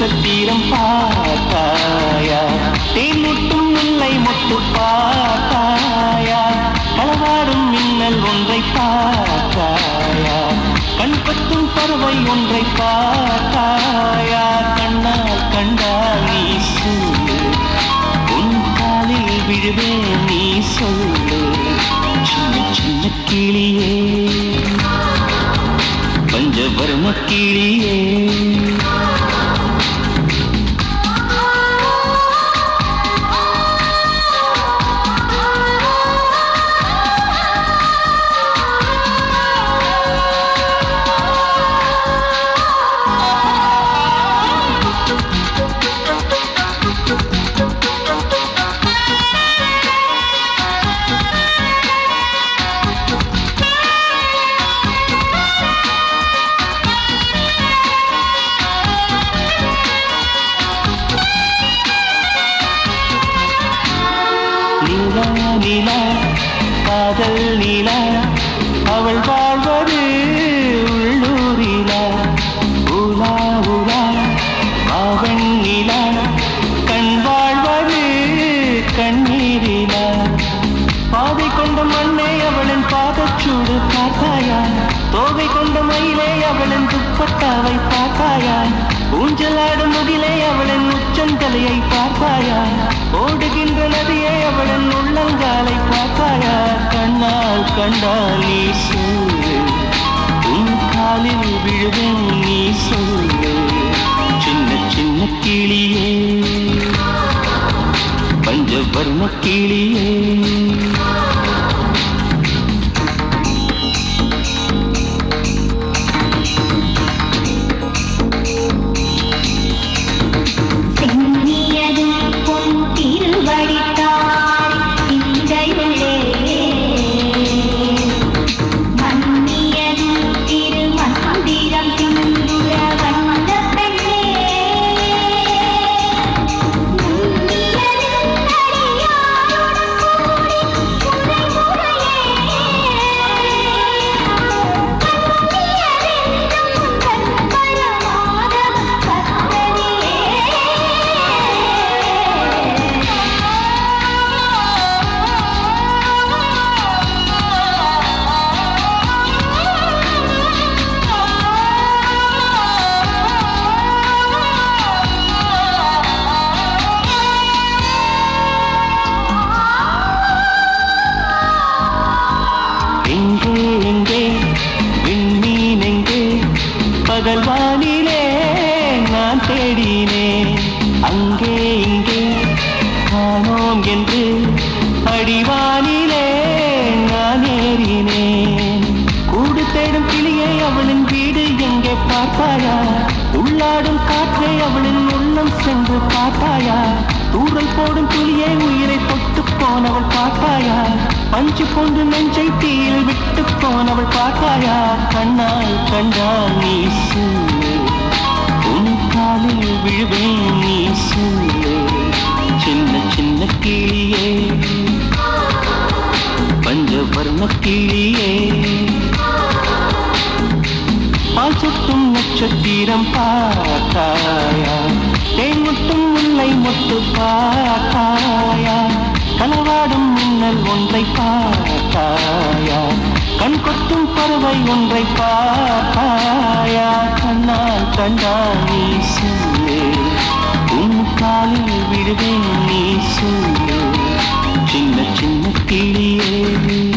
நட்சத்திரம் பார்த்தாயா, தேன்முட்டும் முல்லை மொட்டு பார்த்தாயா, களவாடும் மின்னல் ஒன்றை பார்த்தாயா, கண்பத்தும் பறவை ஒன்றை பார்த்தாயா, கண்ணால் கண்டால் நீ சொல்லு, உன் காலில் விழுவேன் நீ சொல்லு, சின்ன சின்ன கிளியே பஞ்சவர்ண கிளியே. நீலா நீலா காதல் நீலா, அவள் வாழ்வது உள்ளூரிலா, ஊலா ஊலா அவன் நீலா, கண் வாழ்வது கண்ணீரிலா, பாதை கொண்ட மண்ணே அவளின் பாதச்சூடு பார்த்தாயா, தோகை கொண்ட மயிலே அவளின் துப்பட்டாவை பார்த்தாயா, ஊஞ்சலாடும் முகிலே அவளின் உச்சந்தலையை பார்த்தாயா, ஓடுகின்ற நதியே அவளின் உள்ளங்காலை பார்த்தாயா, கண்ணால் கண்டால் நீ சொல்லு, உன் காலில் விழுவேன் நீ சொல்லு, சின்ன சின்ன கிளியே பஞ்சவர்ண கிளியே. எங்கே எங்கே விண்மீன் எங்கே, பகல் வானிலே நான் தேடினேன், அங்கே இங்கே காணோம் என்று அடிவானிலே நான் ஏறினேன், கூடு தேடும் கிளியை அவளின் வீடு எங்கே பார்த்தாயா, உள்ளாடும் காற்றை அவளின் உள்ளம் சென்று பார்த்தாயா, தூரல் போடும் துளியை உயிரை தொட்டு போனவள் பார்த்தாயா, பஞ்சு கொண்டு நெஞ்சை தீயில் விட்டு போனவள் பார்த்தாயா, கண்ணால் கண்டால் நீ சொல்லு, உன் காலில் விழுவேன் நீ சொல்லு, சின்ன சின்ன கிளியே பஞ்சவர்ண கிளியே. பால் சுட்டும் நட்சத்திரம் பார்த்தாயா, தேன்முட்டும் முல்லை மொட்டு பார்த்தாயா, களவாடும் மின்னல் ஒன்றை பார்த்தாயா, கண் கொத்தும் பறவை ஒன்றை பார்த்தாயா, கண்ணால் கண்டால் நீ சொல்லு, உன் காலில் விழுவேன் நீ சொல்லு, சின்ன சின்ன கிளியே.